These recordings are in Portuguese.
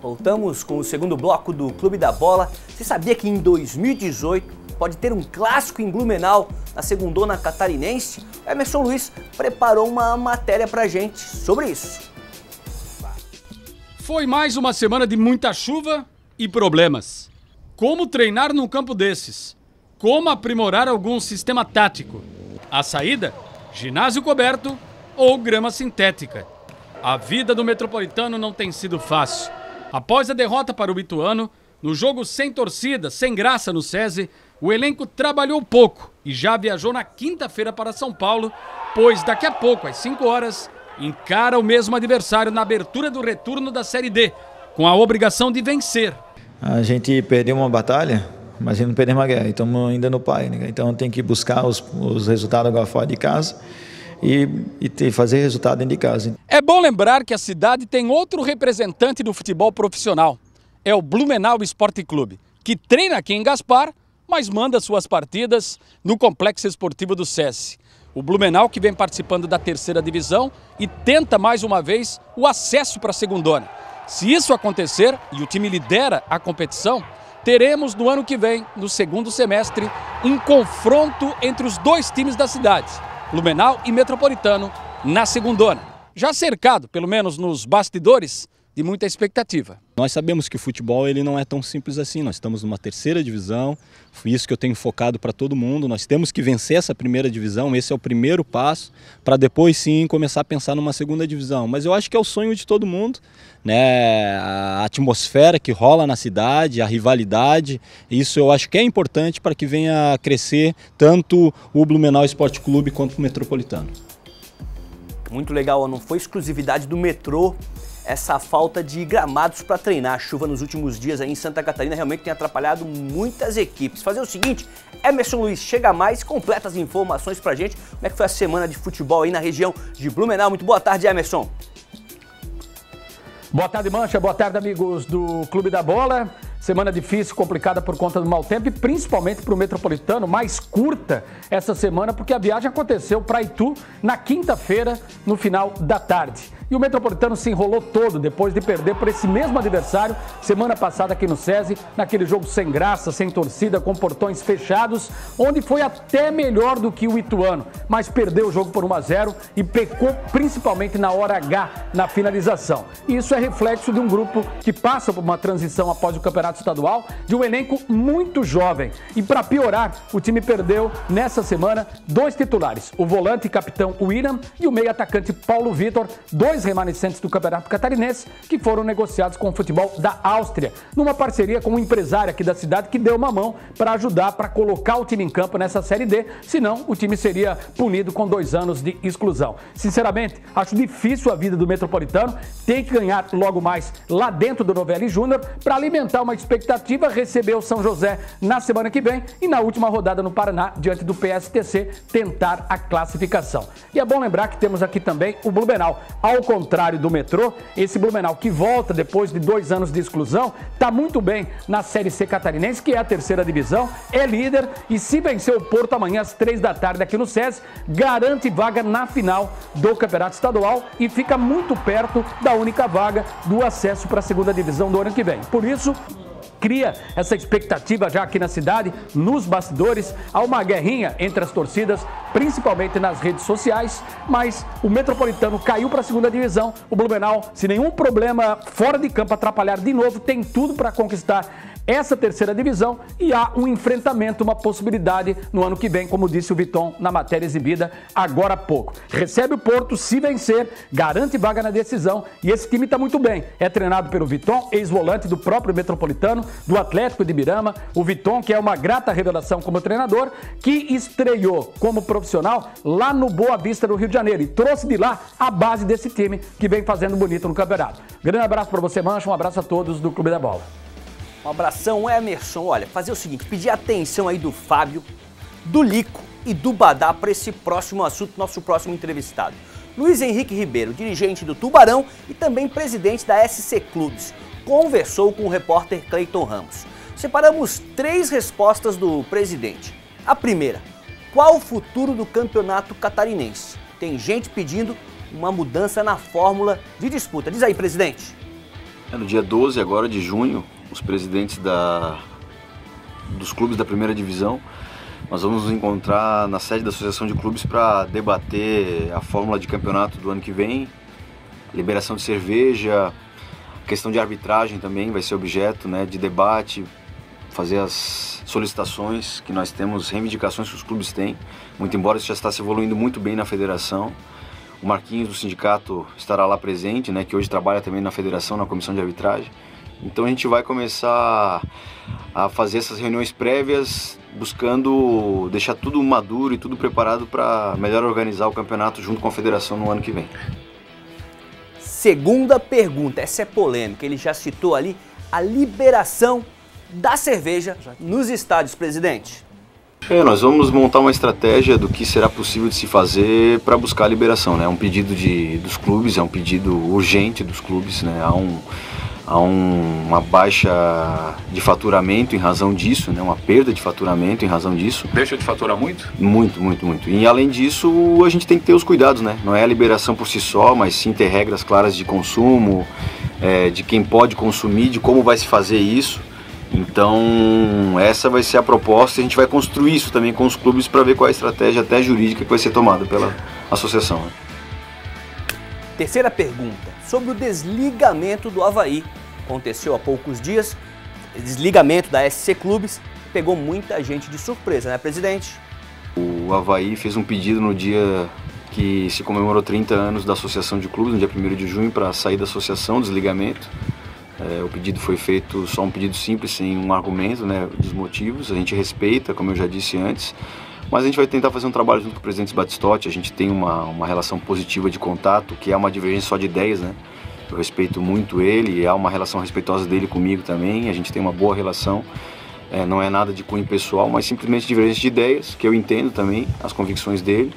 Voltamos com o segundo bloco do Clube da Bola. Você sabia que em 2018 pode ter um clássico em Blumenau, na segundona catarinense? O Emerson Luiz preparou uma matéria pra gente sobre isso. Foi mais uma semana de muita chuva e problemas. Como treinar num campo desses? Como aprimorar algum sistema tático? A saída? Ginásio coberto ou grama sintética? A vida do Metropolitano não tem sido fácil. Após a derrota para o Ituano, no jogo sem torcida, sem graça no SESI, o elenco trabalhou pouco e já viajou na quinta-feira para São Paulo, pois daqui a pouco, às 5 horas, encara o mesmo adversário na abertura do retorno da Série D, com a obrigação de vencer. A gente perdeu uma batalha, mas a gente não perdeu uma guerra, estamos ainda no pai, né? Então tem que buscar os resultados agora fora de casa e fazer resultado dentro de casa. É bom lembrar que a cidade tem outro representante do futebol profissional. É o Blumenau Esporte Clube, que treina aqui em Gaspar, mas manda suas partidas no Complexo Esportivo do SESI. O Blumenau que vem participando da terceira divisão e tenta mais uma vez o acesso para a segundona. Se isso acontecer e o time lidera a competição, teremos no ano que vem, no segundo semestre, um confronto entre os dois times da cidade, Blumenau e Metropolitano, na segundona. Já cercado, pelo menos nos bastidores, de muita expectativa. Nós sabemos que o futebol ele não é tão simples assim, nós estamos numa terceira divisão, foi isso que eu tenho focado para todo mundo, nós temos que vencer essa primeira divisão, esse é o primeiro passo, para depois sim começar a pensar numa segunda divisão. Mas eu acho que é o sonho de todo mundo, né? A atmosfera que rola na cidade, a rivalidade, isso eu acho que é importante para que venha a crescer tanto o Blumenau Esporte Clube quanto o Metropolitano. Muito legal, não foi exclusividade do metrô essa falta de gramados para treinar. A chuva nos últimos dias aí em Santa Catarina realmente tem atrapalhado muitas equipes. Fazer o seguinte, Emerson Luiz, chega mais, completa as informações pra gente. Como é que foi a semana de futebol aí na região de Blumenau? Muito boa tarde, Emerson. Boa tarde, Mancha. Boa tarde, amigos do Clube da Bola. Semana difícil, complicada por conta do mau tempo e principalmente para o Metropolitano, mais curta essa semana, porque a viagem aconteceu para Itu na quinta-feira, no final da tarde. E o Metropolitano se enrolou todo depois de perder por esse mesmo adversário semana passada aqui no SESI, naquele jogo sem graça, sem torcida, com portões fechados, onde foi até melhor do que o Ituano, mas perdeu o jogo por 1-0 e pecou principalmente na hora H, na finalização. E isso é reflexo de um grupo que passa por uma transição após o Campeonato Estadual, de um elenco muito jovem. E para piorar, o time perdeu nessa semana 2 titulares, o volante e capitão William e o meio-atacante Paulo Vitor, 2 remanescentes do Campeonato Catarinense que foram negociados com o futebol da Áustria, numa parceria com um empresário aqui da cidade que deu uma mão para ajudar para colocar o time em campo nessa Série D, senão o time seria punido com 2 anos de exclusão. Sinceramente, acho difícil a vida do Metropolitano, tem que ganhar logo mais lá dentro do Novelli Júnior para alimentar uma expectativa, receber o São José na semana que vem e na última rodada no Paraná, diante do PSTC, tentar a classificação. E é bom lembrar que temos aqui também o Blumenau. Ao contrário do Metrô, esse Blumenau que volta depois de 2 anos de exclusão, está muito bem na Série C catarinense, que é a terceira divisão, é líder e se vencer o Porto amanhã às 3 da tarde aqui no SESI, garante vaga na final do Campeonato Estadual e fica muito perto da única vaga do acesso para a segunda divisão do ano que vem. Por isso, cria essa expectativa já aqui na cidade, nos bastidores, há uma guerrinha entre as torcidas, principalmente nas redes sociais, mas o Metropolitano caiu para a segunda divisão, o Blumenau, sem nenhum problema fora de campo atrapalhar de novo, tem tudo para conquistar essa terceira divisão e há um enfrentamento, uma possibilidade no ano que vem, como disse o Viton na matéria exibida agora há pouco. Recebe o Porto, se vencer, garante vaga na decisão e esse time está muito bem. É treinado pelo Viton, ex-volante do próprio Metropolitano, do Atlético de Ibirama. O Viton, que é uma grata revelação como treinador, que estreou como profissional lá no Boa Vista do Rio de Janeiro e trouxe de lá a base desse time que vem fazendo bonito no campeonato. Grande abraço para você, Mancha, um abraço a todos do Clube da Bola. Um abração, Emerson. Olha, fazer o seguinte, pedir atenção aí do Fábio, do Lico e do Badá para esse próximo assunto, nosso próximo entrevistado. Luiz Henrique Ribeiro, dirigente do Tubarão e também presidente da SC Clubes, conversou com o repórter Cleiton Ramos. Separamos 3 respostas do presidente. A primeira, qual o futuro do campeonato catarinense? Tem gente pedindo uma mudança na fórmula de disputa. Diz aí, presidente. No dia 12 agora de junho, os presidentes dos clubes da primeira divisão, nós vamos nos encontrar na sede da Associação de Clubes para debater a fórmula de campeonato do ano que vem, liberação de cerveja, questão de arbitragem também vai ser objeto, né, de debate, fazer as solicitações que nós temos, reivindicações que os clubes têm, muito embora isso já está se evoluindo muito bem na federação. O Marquinhos do sindicato estará lá presente, né, que hoje trabalha também na federação, na comissão de arbitragem. Então a gente vai começar a fazer essas reuniões prévias, buscando deixar tudo maduro e tudo preparado para melhor organizar o campeonato junto com a federação no ano que vem. Segunda pergunta, essa é polêmica, ele já citou ali a liberação da cerveja nos estádios, presidente. Nós vamos montar uma estratégia do que será possível de se fazer para buscar a liberação, né? É um pedido dos clubes, é um pedido urgente dos clubes, né? Há uma baixa de faturamento em razão disso, né? Uma perda de faturamento em razão disso. Deixa de faturar muito? Muito, muito, muito. E além disso, a gente tem que ter os cuidados, né? Não é a liberação por si só, mas sim ter regras claras de consumo, de quem pode consumir, de como vai se fazer isso. Então essa vai ser a proposta e a gente vai construir isso também com os clubes para ver qual é a estratégia até jurídica que vai ser tomada pela associação. Terceira pergunta, sobre o desligamento do Avaí. Aconteceu há poucos dias, o desligamento da SC Clubes pegou muita gente de surpresa, né, presidente? O Avaí fez um pedido no dia que se comemorou 30 anos da Associação de Clubes, no dia 1º de junho, para sair da associação, desligamento. O pedido foi feito, só um pedido simples, sem um argumento, né, dos motivos. A gente respeita, como eu já disse antes, mas a gente vai tentar fazer um trabalho junto com o presidente Batistotti. A gente tem uma relação positiva de contato, que é uma divergência só de ideias, né? Eu respeito muito ele e há uma relação respeitosa dele comigo também. A gente tem uma boa relação, não é nada de cunho pessoal, mas simplesmente divergência de ideias, que eu entendo também as convicções dele.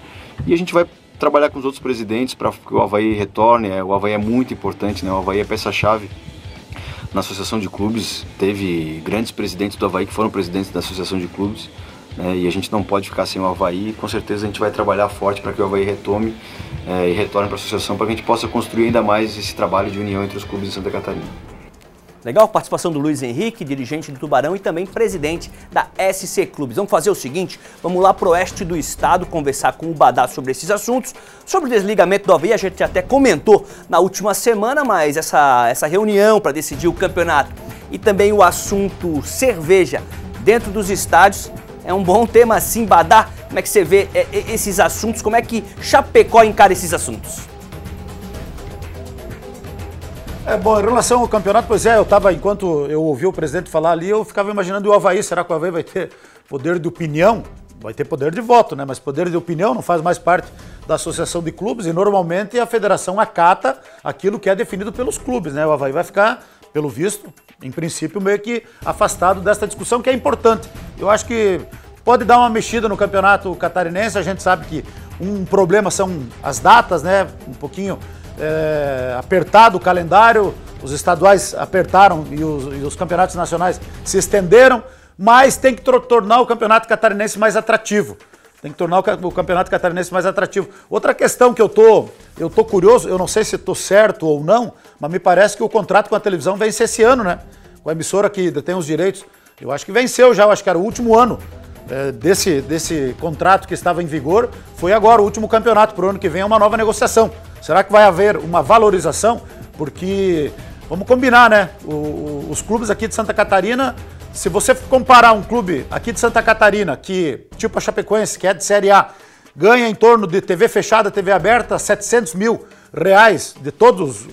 E a gente vai trabalhar com os outros presidentes para que o Avaí retorne. O Avaí é muito importante, né? O Avaí é peça-chave na Associação de Clubes. Teve grandes presidentes do Avaí que foram presidentes da Associação de Clubes, né? E a gente não pode ficar sem o Avaí. Com certeza a gente vai trabalhar forte para que o Avaí retome e retorne para a associação, para que a gente possa construir ainda mais esse trabalho de união entre os clubes de Santa Catarina. Legal a participação do Luiz Henrique, dirigente do Tubarão e também presidente da SC Clubes. Vamos fazer o seguinte, vamos lá pro oeste do estado conversar com o Badá sobre esses assuntos. Sobre o desligamento do Avaí, a gente até comentou na última semana, mas essa reunião para decidir o campeonato e também o assunto cerveja dentro dos estádios é um bom tema assim, Badá. Como é que você vê esses assuntos, como é que Chapecó encara esses assuntos? Bom, em relação ao campeonato, pois enquanto eu ouvi o presidente falar ali, eu ficava imaginando o Avaí. Será que o Avaí vai ter poder de opinião? Vai ter poder de voto, né? Mas poder de opinião não faz mais parte da associação de clubes e normalmente a federação acata aquilo que é definido pelos clubes, né? O Avaí vai ficar, pelo visto, em princípio, meio que afastado desta discussão que é importante. Eu acho que pode dar uma mexida no campeonato catarinense. A gente sabe que um problema são as datas, né? Um pouquinho apertado o calendário, os estaduais apertaram e os campeonatos nacionais se estenderam, mas tem que tornar o campeonato catarinense mais atrativo. Tem que tornar o campeonato catarinense mais atrativo. Outra questão que eu tô curioso, eu não sei se estou certo ou não, mas me parece que o contrato com a televisão vence esse ano, né? Com a emissora que detém os direitos. Eu acho que venceu já, eu acho que era o último ano desse contrato que estava em vigor. Foi agora, o último campeonato. Para o ano que vem é uma nova negociação. Será que vai haver uma valorização? Porque, vamos combinar, né? Os clubes aqui de Santa Catarina, se você comparar um clube aqui de Santa Catarina, que tipo a Chapecoense, que é de Série A, ganha em torno de TV fechada, TV aberta, R$700 mil de todos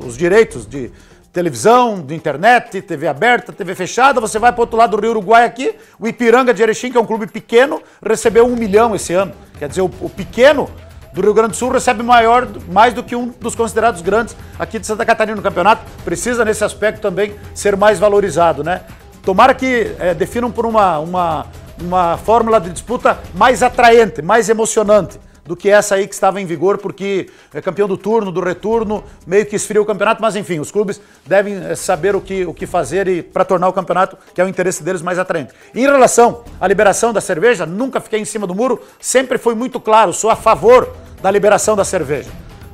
os direitos de televisão, de internet, TV aberta, TV fechada. Você vai para o outro lado do Rio Uruguai aqui, o Ipiranga de Erechim, que é um clube pequeno, recebeu 1 milhão esse ano. Quer dizer, o pequeno do Rio Grande do Sul recebe mais do que um dos considerados grandes aqui de Santa Catarina no campeonato. Precisa, nesse aspecto, também ser mais valorizado, né? Tomara que definam por uma fórmula de disputa mais atraente, mais emocionante do que essa aí que estava em vigor, porque é campeão do turno, do retorno, meio que esfria o campeonato, mas enfim, os clubes devem saber o que fazer para tornar o campeonato, que é o interesse deles, mais atraente. Em relação à liberação da cerveja, nunca fiquei em cima do muro, sempre foi muito claro, sou a favor da liberação da cerveja.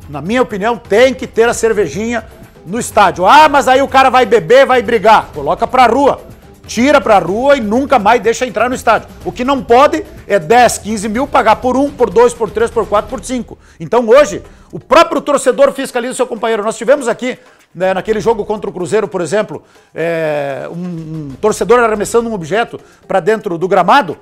Na minha opinião, tem que ter a cervejinha no estádio. Ah, mas aí o cara vai beber, vai brigar. Coloca pra rua. Tira pra rua e nunca mais deixa entrar no estádio. O que não pode é 10, 15 mil pagar por 1, por 2, por 3, por 4, por 5. Então hoje, o próprio torcedor fiscaliza o seu companheiro. Nós tivemos aqui, né, naquele jogo contra o Cruzeiro, por exemplo, um torcedor arremessando um objeto para dentro do gramado,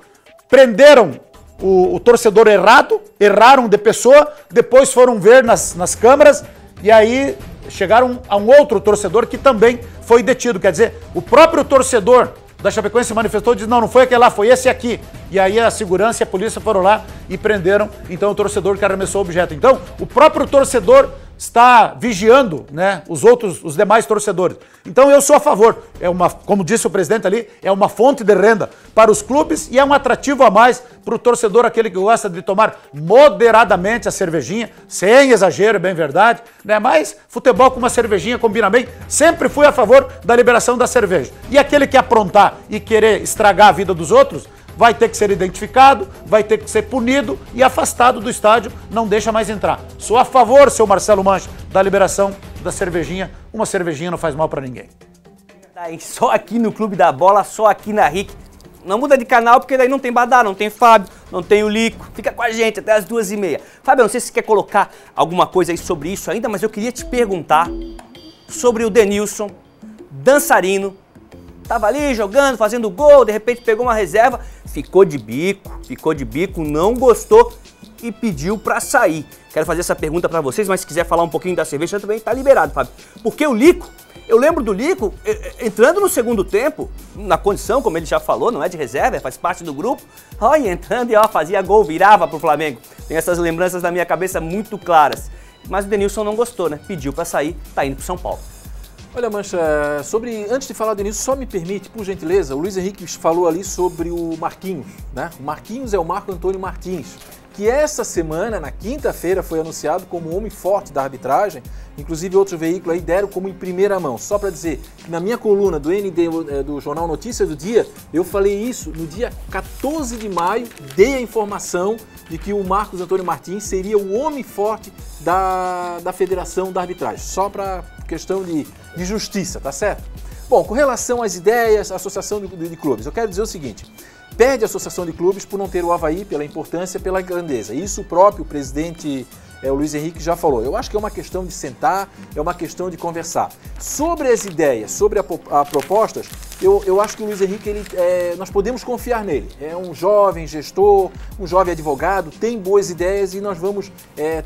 prenderam o torcedor errado, erraram de pessoa, depois foram ver nas câmeras e aí chegaram a um outro torcedor que também foi detido. Quer dizer, o próprio torcedor da Chapecoense se manifestou e disse, não foi aquele lá, foi esse aqui. E aí a segurança e a polícia foram lá e prenderam, então, o torcedor que arremessou o objeto. Então, o próprio torcedor está vigiando, né, os demais torcedores. Então eu sou a favor, como disse o presidente ali, é uma fonte de renda para os clubes e é um atrativo a mais para o torcedor, aquele que gosta de tomar moderadamente a cervejinha, sem exagero, é bem verdade, né, mas futebol com uma cervejinha combina bem, sempre fui a favor da liberação da cerveja. E aquele que aprontar e querer estragar a vida dos outros, vai ter que ser identificado, vai ter que ser punido e afastado do estádio, não deixa mais entrar. Sou a favor, seu Marcelo Mancha, da liberação da cervejinha. Uma cervejinha não faz mal pra ninguém. Só aqui no Clube da Bola, só aqui na RIC. Não muda de canal, porque daí não tem Badá, não tem Fábio, não tem o Lico. Fica com a gente até as 2h30. Fábio, não sei se você quer colocar alguma coisa aí sobre isso ainda, mas eu queria te perguntar sobre o Denilson, dançarino. Tava ali jogando, fazendo gol, de repente pegou uma reserva, ficou de bico, não gostou e pediu pra sair. Quero fazer essa pergunta pra vocês, mas se quiser falar um pouquinho da cerveja também tá liberado, Fábio. Porque o Lico, eu lembro do Lico entrando no segundo tempo, na condição, como ele já falou, não é de reserva, faz parte do grupo, olha, entrando e fazia gol, virava pro Flamengo. Tem essas lembranças na minha cabeça muito claras. Mas o Denilson não gostou, né? Pediu pra sair, tá indo pro São Paulo. Olha, Mancha, antes de falar do Denilson, só me permite, por gentileza, o Luiz Henrique falou ali sobre o Marquinhos, né? O Marquinhos é o Marco Antônio Martins, que essa semana, na quinta-feira, foi anunciado como o homem forte da arbitragem. Inclusive, outro veículo aí deram como em primeira mão. Só para dizer que na minha coluna do ND, do Jornal Notícia do Dia, eu falei isso no dia 14 de maio, dei a informação de que o Marcos Antônio Martins seria o homem forte da Federação da Arbitragem. Só para questão de justiça, tá certo? Bom, com relação às ideias, a Associação de Clubes, eu quero dizer o seguinte: perde a Associação de Clubes por não ter o Avaí, pela importância, pela grandeza. Isso o próprio presidente o Luiz Henrique já falou. Eu acho que é uma questão de sentar, é uma questão de conversar. Sobre as ideias, sobre as propostas, eu acho que o Luiz Henrique, nós podemos confiar nele. É um jovem gestor, um jovem advogado, tem boas ideias e nós vamos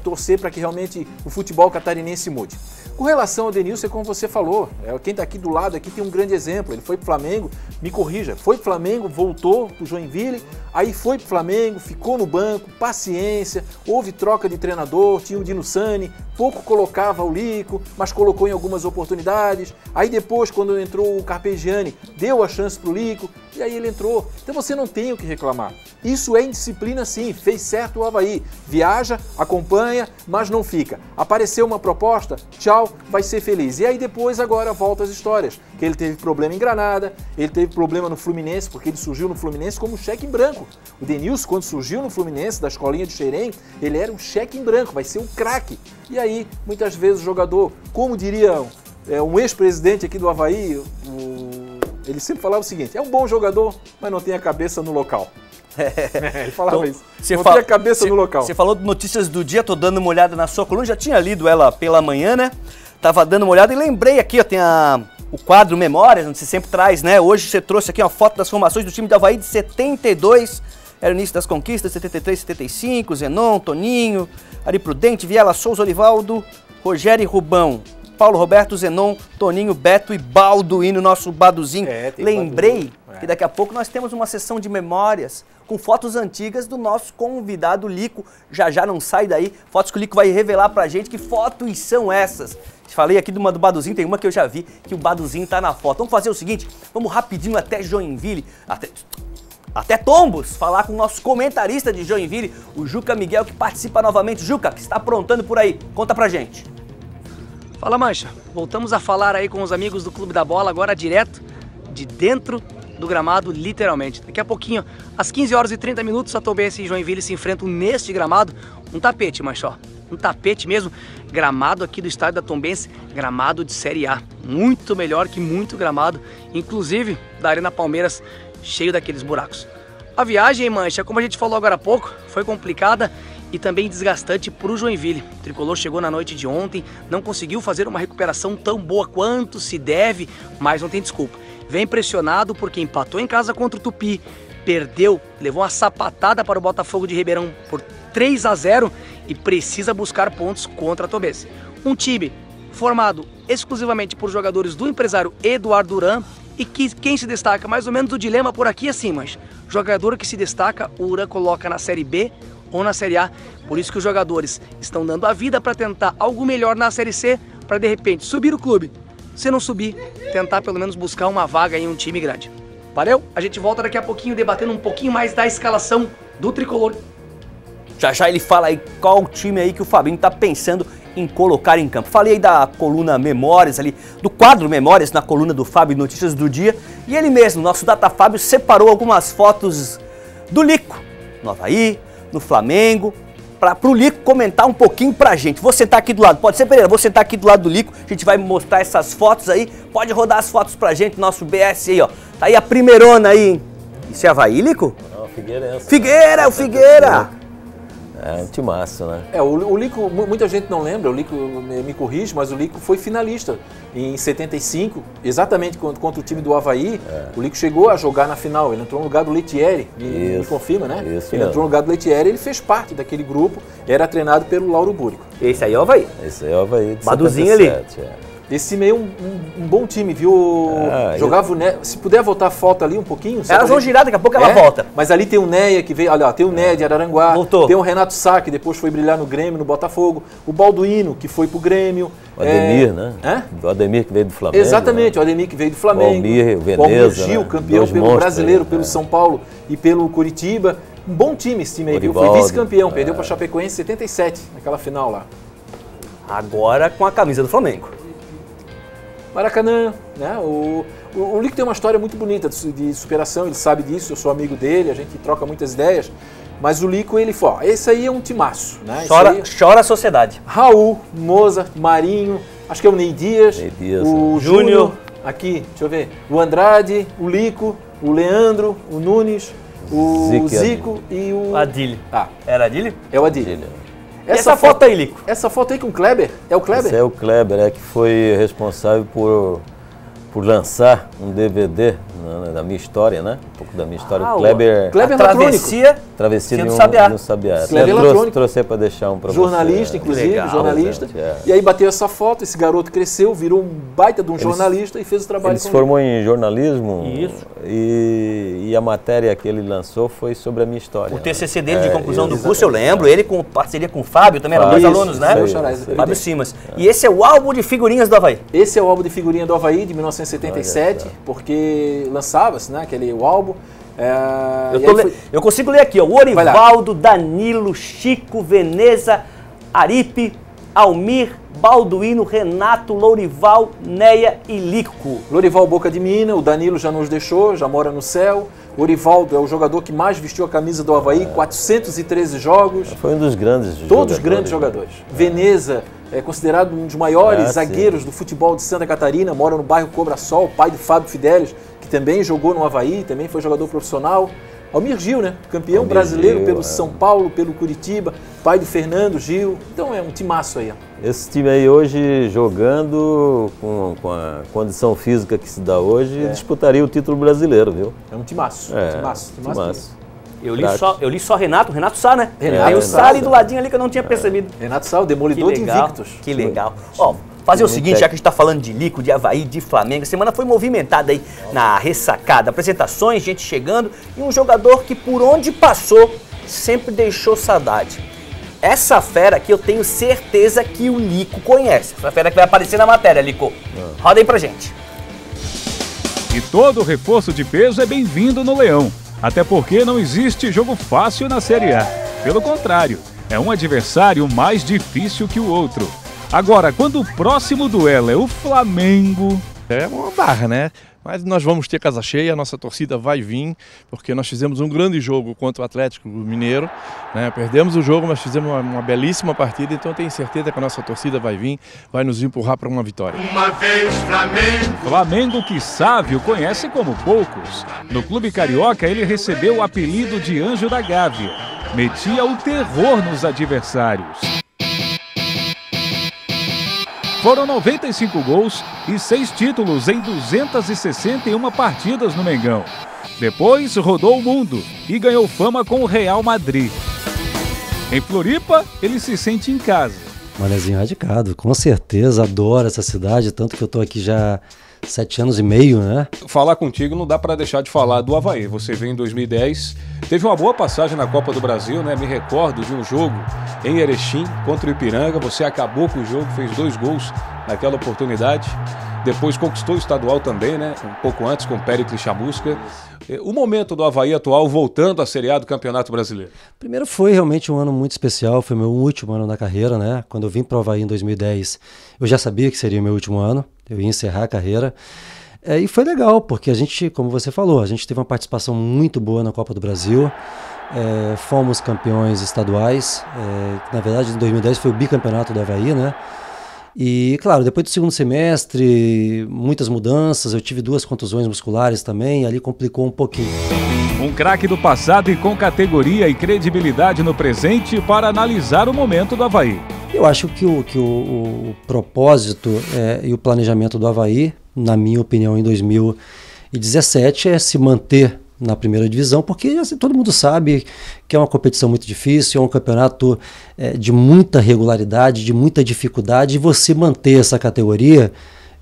torcer para que realmente o futebol catarinense mude. Com relação ao Denilson, como você falou, quem está aqui do lado aqui tem um grande exemplo. Ele foi para o Flamengo, me corrija, foi para o Flamengo, voltou para o Joinville, aí foi para o Flamengo, ficou no banco, paciência, houve troca de treinador, tinha o Dino Sani, pouco colocava o Lico, mas colocou em algumas oportunidades. Aí depois, quando entrou o Carpegiani, deu a chance para o Lico e aí ele entrou. Então você não tem o que reclamar. Isso é indisciplina sim, fez certo o Avaí. Viaja, acompanha, mas não fica. Apareceu uma proposta, tchau, vai ser feliz. E aí depois agora volta as histórias, que ele teve problema em Granada, ele teve problema no Fluminense, porque ele surgiu no Fluminense como cheque em branco. O Denilson, quando surgiu no Fluminense, da escolinha de Xerém, ele era um cheque em branco, vai ser um craque. E aí, muitas vezes o jogador, como diria um ex-presidente aqui do Avaí, ele sempre falava o seguinte: é um bom jogador, mas não tem a cabeça no local. Ele falava isso. Não tem a cabeça no local. Você falou de notícias do dia, tô dando uma olhada na sua coluna, já tinha lido ela pela manhã, né? Tava dando uma olhada e lembrei aqui, ó, tem o quadro Memórias, onde você sempre traz, né? Hoje você trouxe aqui uma foto das formações do time do Avaí de 72, era o início das conquistas, 73, 75, Zenon, Toninho, Ari Prudente, Viela, Souza, Olivaldo, Rogério e Rubão, Paulo Roberto, Zenon, Toninho, Beto e Balduino, nosso Baduzinho. Lembrei que daqui a pouco nós temos uma sessão de memórias com fotos antigas do nosso convidado Lico. Já não sai daí, fotos que o Lico vai revelar pra gente. Que fotos são essas? Falei aqui do Baduzinho, tem uma que eu já vi, que o Baduzinho tá na foto. Vamos fazer o seguinte, vamos rapidinho até Joinville, até Tombos, falar com o nosso comentarista de Joinville, o Juca Miguel, que participa novamente. Juca, o que está aprontando por aí? Conta pra gente. Fala, Mancha. Voltamos a falar aí com os amigos do Clube da Bola, agora direto de dentro do gramado, literalmente. Daqui a pouquinho, às 15h30, a Tombense e Joinville se enfrentam neste gramado. Um tapete, Mancha, ó. um tapete mesmo. Gramado aqui do estádio da Tombense, gramado de Série A, muito melhor que muito gramado, inclusive da Arena Palmeiras, cheio daqueles buracos. A viagem, Mancha, como a gente falou agora há pouco, foi complicada e também desgastante para o Joinville. O tricolor chegou na noite de ontem, não conseguiu fazer uma recuperação tão boa quanto se deve, mas não tem desculpa. Vem pressionado porque empatou em casa contra o Tupi, perdeu, levou uma sapatada para o Botafogo de Ribeirão por 3-0 e precisa buscar pontos contra a Tombense. Um time formado exclusivamente por jogadores do empresário Eduardo Duran e que quem se destaca mais ou menos o dilema por aqui assim, mas jogador que se destaca, o Duran coloca na Série B ou na Série A. Por isso que os jogadores estão dando a vida para tentar algo melhor na Série C, para de repente subir o clube. Se não subir, tentar pelo menos buscar uma vaga em um time grande. Valeu? A gente volta daqui a pouquinho debatendo um pouquinho mais da escalação do tricolor. Já já ele fala aí qual time aí que o Fabinho tá pensando em colocar em campo. Falei aí da coluna Memórias ali, do quadro Memórias na coluna do Fábio Notícias do Dia. E ele mesmo, nosso Data Fábio, separou algumas fotos do Lico, no Avaí, no Flamengo, pro Lico comentar um pouquinho pra gente. Vou sentar aqui do lado, pode ser, Pereira? Vou sentar aqui do lado do Lico, a gente vai mostrar essas fotos aí. Pode rodar as fotos pra gente, nosso BS aí, ó. Tá aí a primeirona aí, hein? Isso é Avaí, Lico? Não, Figueirense. Figueira, o Figueira! É um timaço, né? O Lico, muita gente não lembra, o Lico me corrige, mas o Lico foi finalista em 75, exatamente contra o time do Avaí. O Lico chegou a jogar na final, ele entrou no lugar do Leitieri, me confirma, né? Isso ele entrou no lugar do Leitieri, ele fez parte daquele grupo, era treinado pelo Lauro Búrico. Esse aí é o Avaí. Esse aí é o Avaí de Baduzinho 77, ali. Esse meio um bom time, viu? Jogava o Neia. Se puder voltar a foto ali um pouquinho. Elas vão girar, daqui a pouco ela volta. Mas ali tem o Neia que veio, olha, tem o Neia de Araranguá. Voltou. Tem o Renato Sá, que depois foi brilhar no Grêmio, no Botafogo. O Balduino, que foi pro Grêmio. O Ademir, né? O Ademir que veio do Flamengo. Exatamente, o Ademir que veio do Flamengo. O Veneza, o Almir Gil, campeão pelo Brasileiro, aí, pelo São Paulo e pelo Curitiba. Um bom time esse time aí, viu? Foi vice-campeão, perdeu pra Chapecoense em 77, naquela final lá. Agora com a camisa do Flamengo. Maracanã, né? O Lico tem uma história muito bonita de superação, ele sabe disso, eu sou amigo dele, a gente troca muitas ideias, mas o Lico, ele falou, esse aí é um timaço, né? Chora a sociedade. Raul, Mozart, Marinho, acho que é o Ney Dias, o Júnior, aqui, deixa eu ver, o Andrade, o Lico, o Leandro, o Nunes, o Zico e o... Adílio. Ah. Era Adílio? É o Adílio. Essa foto aí, Lico? Essa foto aí com o Kleber? É o Kleber? Esse é o Kleber, que foi responsável por lançar um DVD da minha história, né? Um pouco da minha história. O Kleber Travessia do Sabiá. Kleber trouxe para deixar um para jornalista, inclusive, legal, jornalista. E aí bateu essa foto, esse garoto cresceu, virou um baita de um jornalista e fez o trabalho. Ele se formou em jornalismo. Isso. E a matéria que ele lançou foi sobre a minha história. O TCC dele de conclusão do curso, eu lembro, ele com parceria com o Fábio, também eram dois alunos, né? Fábio Simas. E esse é o álbum de figurinhas do Avaí? Esse é o álbum de figurinha do Avaí de 1977, porque lançava-se, né, o álbum. Eu consigo ler aqui, ó, o Orivaldo, Danilo, Chico, Veneza, Aripe, Almir, Balduino, Renato, Lourival, Neia e Lico. Lourival Boca de Mina, o Danilo já nos deixou, já mora no céu. O Orivaldo é o jogador que mais vestiu a camisa do Avaí, 413 jogos. Foi um dos grandes jogadores. Todos grandes jogadores. Veneza é considerado um dos maiores zagueiros do futebol de Santa Catarina, mora no bairro Cobrasol, pai do Fábio Fidelis, que também jogou no Avaí, também foi jogador profissional. Almir Gil, né? Campeão brasileiro pelo São Paulo, pelo Curitiba, pai do Fernando Gil. Então é um timaço aí. Ó. Esse time aí hoje jogando com a condição física que se dá hoje, disputaria o título brasileiro, viu? É um timaço. Timaço. Eu li só Renato Sá, né? Tem o Sá ali do ladinho ali que eu não tinha percebido. Renato Sá, o demolidor de invictos. Que legal. Ó, fazer o seguinte, já que a gente tá falando de Lico, de Avaí, de Flamengo, a semana foi movimentada aí na ressacada, apresentações, gente chegando e um jogador que por onde passou sempre deixou saudade. Essa fera aqui eu tenho certeza que o Lico conhece. Essa fera que vai aparecer na matéria, Lico. Roda aí pra gente. E todo reforço de peso é bem-vindo no Leão. Até porque não existe jogo fácil na Série A. Pelo contrário, é um adversário mais difícil que o outro. Agora, quando o próximo duelo é o Flamengo, É uma barra, né? Mas nós vamos ter casa cheia, a nossa torcida vai vir, porque nós fizemos um grande jogo contra o Atlético Mineiro, né? Perdemos o jogo, mas fizemos uma belíssima partida, então eu tenho certeza que a nossa torcida vai vir, vai nos empurrar para uma vitória. Uma vez Flamengo. Flamengo que Sávio conhece como poucos. No clube carioca ele recebeu o apelido de Anjo da Gávea. Metia o terror nos adversários. Foram 95 gols e 6 títulos em 261 partidas no Mengão. Depois rodou o mundo e ganhou fama com o Real Madrid. Em Floripa, ele se sente em casa. Manezinho radicado, com certeza, adoro essa cidade, tanto que eu tô aqui já 7 anos e meio, né? Falar contigo não dá para deixar de falar do Avaí. Você veio em 2010, teve uma boa passagem na Copa do Brasil, né? Me recordo de um jogo em Erechim contra o Ipiranga. Você acabou com o jogo, fez 2 gols naquela oportunidade. Depois conquistou o estadual também, né? Um pouco antes com o Péricles Chamusca. O momento do Avaí atual voltando à Série A do Campeonato Brasileiro. Primeiro, foi realmente um ano muito especial, foi meu último ano na carreira, né? Quando eu vim para o Avaí em 2010, eu já sabia que seria o meu último ano, eu ia encerrar a carreira. E foi legal, porque a gente, como você falou, a gente teve uma participação muito boa na Copa do Brasil. Fomos campeões estaduais, na verdade em 2010 foi o bicampeonato do Avaí, né? E claro, depois do segundo semestre, muitas mudanças, eu tive 2 contusões musculares também, ali complicou um pouquinho. Um craque do passado e com categoria e credibilidade no presente para analisar o momento do Avaí. Eu acho que o propósito e o planejamento do Avaí, na minha opinião, em 2017, é se manter na primeira divisão, porque assim, todo mundo sabe que é uma competição muito difícil, é um campeonato de muita regularidade, de muita dificuldade, e você manter essa categoria,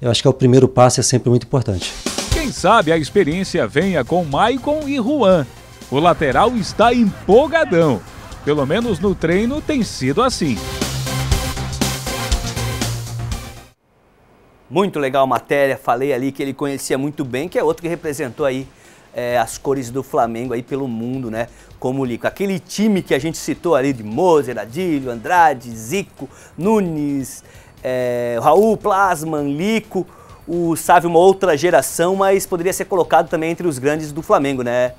eu acho que é o primeiro passo, é sempre muito importante. Quem sabe a experiência venha com Maicon e Juan. O lateral está empolgadão. Pelo menos no treino tem sido assim. Muito legal a matéria, falei ali que ele conhecia muito bem, que é outro que representou aí as cores do Flamengo aí pelo mundo, né? Como o Lico. Aquele time que a gente citou ali de Moser, Adílio, Andrade, Zico, Nunes, Raul, Plasman, Lico, o Sávio, uma outra geração, mas poderia ser colocado também entre os grandes do Flamengo, né,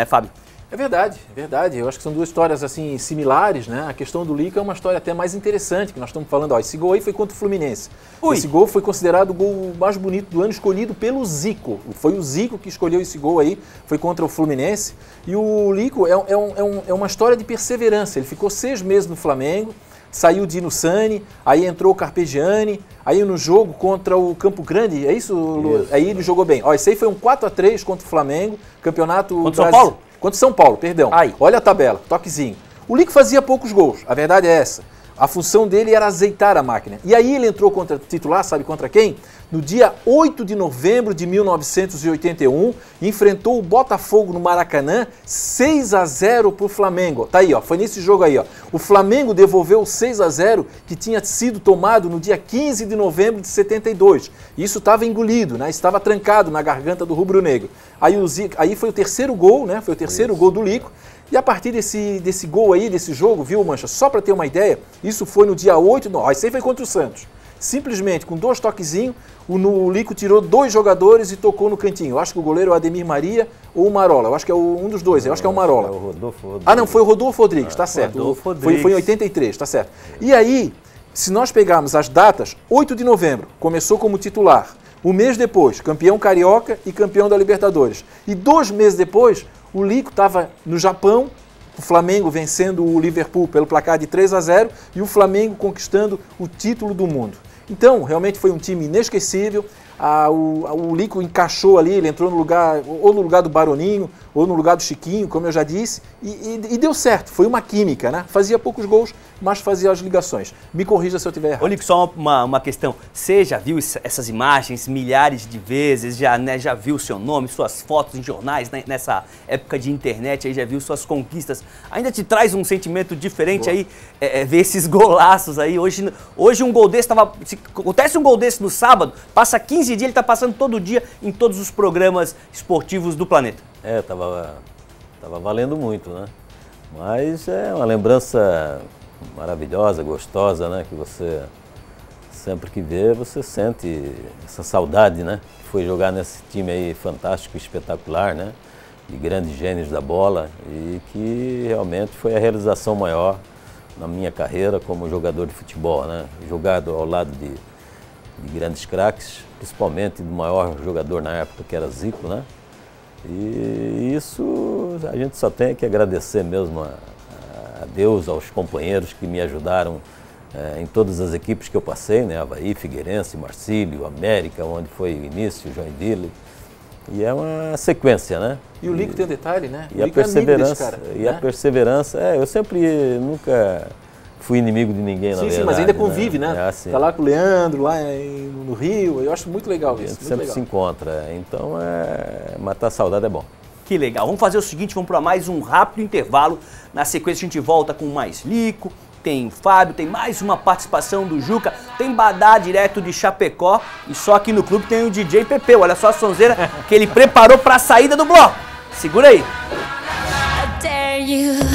Fábio? É verdade, é verdade. Eu acho que são 2 histórias assim similares, né? A questão do Lico é uma história até mais interessante, que nós estamos falando, esse gol aí foi contra o Fluminense. Esse gol foi considerado o gol mais bonito do ano, escolhido pelo Zico. Foi o Zico que escolheu esse gol aí, foi contra o Fluminense. E o Lico é uma história de perseverança. Ele ficou 6 meses no Flamengo, saiu de Nussani, aí entrou o Carpegiani, aí no jogo contra o Campo Grande, é isso, Lu? Aí ele jogou bem. Esse aí foi um 4-3 contra o Flamengo, campeonato... Contra o São Paulo? Contra o São Paulo, perdão. Olha a tabela, toquezinho. O Lico fazia poucos gols, a verdade é essa. A função dele era azeitar a máquina. E aí ele entrou contra titular, sabe contra quem? No dia 8 de novembro de 1981, enfrentou o Botafogo no Maracanã, 6-0 para o Flamengo. Tá aí, ó, foi nesse jogo aí, ó. O Flamengo devolveu o 6-0 que tinha sido tomado no dia 15 de novembro de 72. Isso estava engolido, né? Estava trancado na garganta do rubro-negro. Aí foi o terceiro gol, né? Foi o terceiro gol do Lico. E a partir desse gol aí, desse jogo, viu, Mancha? Só para ter uma ideia, isso foi no dia 8, esse aí foi contra o Santos. Simplesmente, com 2 toquezinhos, o Lico tirou 2 jogadores e tocou no cantinho. Eu acho que o goleiro é o Ademir Maria ou o Marola. Eu acho que é um dos dois, eu acho que é o Marola. É o Rodolfo Rodrigues. Ah, não, foi o Rodolfo Rodrigues, tá certo. Foi em 83, tá certo. E aí, se nós pegarmos as datas, 8 de novembro, começou como titular. Um mês depois, campeão carioca e campeão da Libertadores. E 2 meses depois, o Lico estava no Japão, o Flamengo vencendo o Liverpool pelo placar de 3-0 e o Flamengo conquistando o título do mundo. Então, realmente foi um time inesquecível. O Lico encaixou ali, ele entrou no lugar, ou no lugar do Baroninho, ou no lugar do Chiquinho, como eu já disse, e deu certo, foi uma química, né? Fazia poucos gols, mas fazia as ligações. Me corrija se eu estiver errado. Ô, Lico, só uma questão. Você já viu essas imagens milhares de vezes, já viu seu nome, suas fotos em jornais, né? Nessa época de internet, aí já viu suas conquistas. Ainda te traz um sentimento diferente aí, ver esses golaços aí. Hoje um gol desse se acontece um gol desse no sábado, passa 15 dias, ele tá passando todo dia em todos os programas esportivos do planeta. Tava valendo muito, né? Mas é uma lembrança maravilhosa, gostosa, né? Que você sempre que vê, você sente essa saudade, né? Foi jogar nesse time aí fantástico, espetacular, né? De grandes gênios da bola e que realmente foi a realização maior na minha carreira como jogador de futebol, né? Jogado ao lado de grandes craques, principalmente do maior jogador na época, que era Zico, né? E isso a gente só tem que agradecer mesmo a Deus, aos companheiros que me ajudaram em todas as equipes que eu passei, né? Avaí, Figueirense, Marcílio, América, onde foi o início, Joinville. E é uma sequência, né? E o Lico tem um detalhe, né? E a perseverança, a perseverança, eu sempre nunca fui inimigo de ninguém, na verdade. Sim, mas ainda convive, né? Assim. Tá lá com o Leandro, lá no Rio, eu acho muito legal isso. A gente sempre se encontra, então matar a saudade é bom. Que legal, vamos fazer o seguinte, vamos para mais um rápido intervalo, na sequência a gente volta com mais Lico, tem Fábio, tem mais uma participação do Juca, tem Badá direto de Chapecó e só aqui no clube tem o DJ Pepeu, olha só a sonzeira que ele preparou para a saída do bloco, segura aí. I dare you.